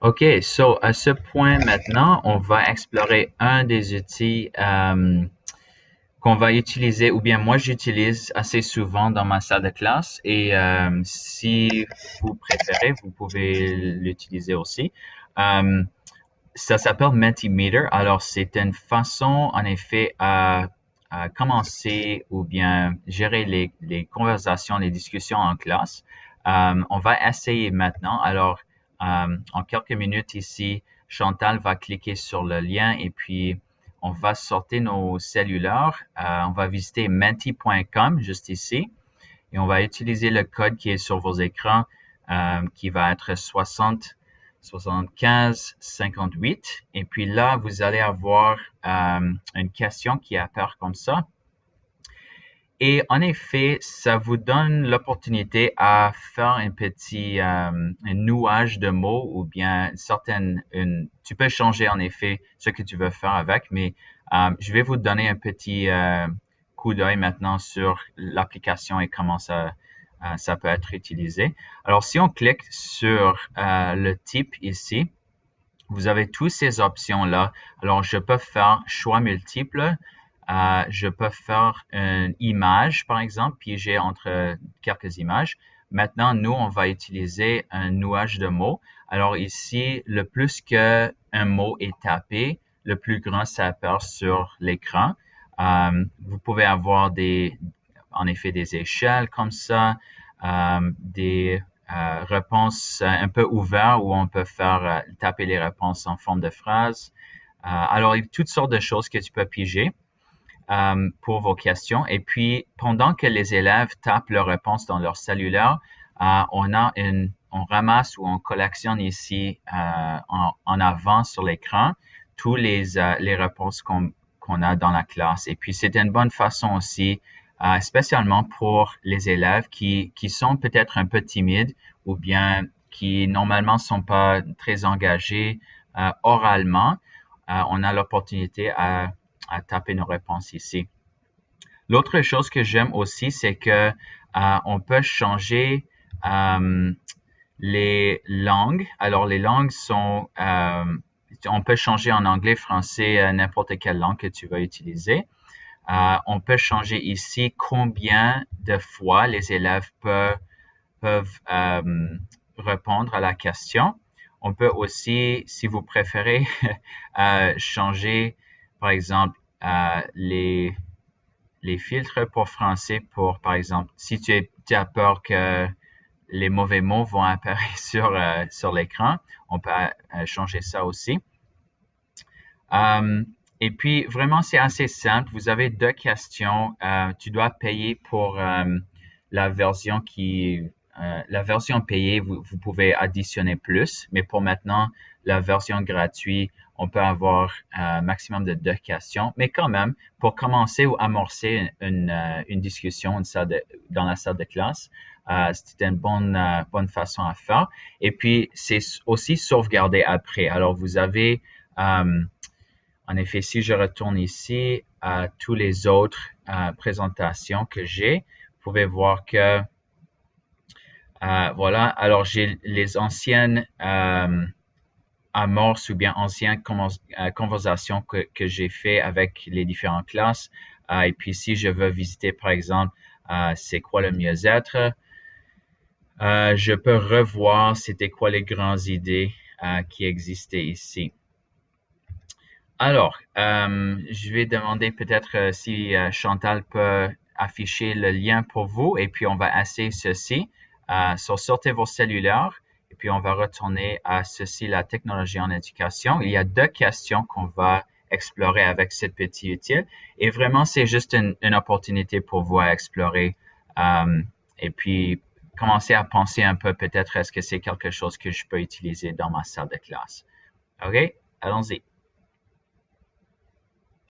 OK, so à ce point maintenant, on va explorer un des outils qu'on va utiliser, ou bien moi j'utilise assez souvent dans ma salle de classe et si vous préférez, vous pouvez l'utiliser aussi. Euh, Ça s'appelle Mentimeter. Alors, c'est une façon, en effet, à commencer ou bien gérer les conversations, les discussions en classe. On va essayer maintenant. Alors, en quelques minutes ici, Chantal va cliquer sur le lien et puis on va sortir nos cellulaires. On va visiter menti.com juste ici et on va utiliser le code qui est sur vos écrans qui va être 60 75 58. Et puis là, vous allez avoir une question qui apparaît comme ça. Et en effet, ça vous donne l'opportunité à faire un nouage de mots ou bien tu peux changer en effet ce que tu veux faire avec, mais je vais vous donner un petit coup d'œil maintenant sur l'application et comment ça peut être utilisé. Alors, si on clique sur le type ici, vous avez toutes ces options-là. Alors, je peux faire choix multiples. Je peux faire une image, par exemple, piéger entre quelques images. Maintenant, nous, on va utiliser un nouage de mots. Alors ici, le plus qu'un mot est tapé, le plus grand ça apparaît sur l'écran. Vous pouvez avoir en effet, des échelles comme ça, des réponses un peu ouvertes où on peut faire taper les réponses en forme de phrases. Alors, il y a toutes sortes de choses que tu peux piger pour vos questions. Et puis, pendant que les élèves tapent leurs réponses dans leur cellulaire, on ramasse ou on collectionne ici en avant sur l'écran tous les réponses qu'on a dans la classe. Et puis, c'est une bonne façon aussi, spécialement pour les élèves qui sont peut-être un peu timides ou bien qui normalement sont pas très engagés oralement. On a l'opportunité à taper nos réponses ici. L'autre chose que j'aime aussi, c'est que on peut changer euh, les langues. Alors, les langues on peut changer en anglais, français, n'importe quelle langue que tu vas utiliser. On peut changer ici combien de fois les élèves peuvent répondre à la question. On peut aussi, si vous préférez, changer, par exemple, les filtres pour français pour, par exemple, si tu as peur que les mauvais mots vont apparaître sur l'écran, on peut changer ça aussi. Euh, et puis, vraiment, c'est assez simple. Vous avez deux questions. Tu dois payer pour la version la version payée, vous pouvez additionner plus, mais pour maintenant, la version gratuite, on peut avoir un maximum de deux questions. Mais quand même, pour commencer ou amorcer une discussion dans la salle de classe, c'est une bonne façon à faire. Et puis, c'est aussi sauvegardé après. Alors, vous avez en effet, si je retourne ici à tous les autres présentations que j'ai, vous pouvez voir que voilà, alors j'ai les anciennes amorces ou bien anciennes conversations que j'ai fait avec les différentes classes. Et puis si je veux visiter, par exemple, c'est quoi le mieux-être, je peux revoir c'était quoi les grandes idées qui existaient ici. Alors, je vais demander peut-être si Chantal peut afficher le lien pour vous et puis on va essayer ceci. Sortez vos cellulaires et puis on va retourner à ceci, la technologie en éducation. Il y a deux questions qu'on va explorer avec cette petite utile et vraiment c'est juste une opportunité pour vous à explorer euh, et puis commencer à penser un peu peut-être est-ce que c'est quelque chose que je peux utiliser dans ma salle de classe. OK? Allons-y.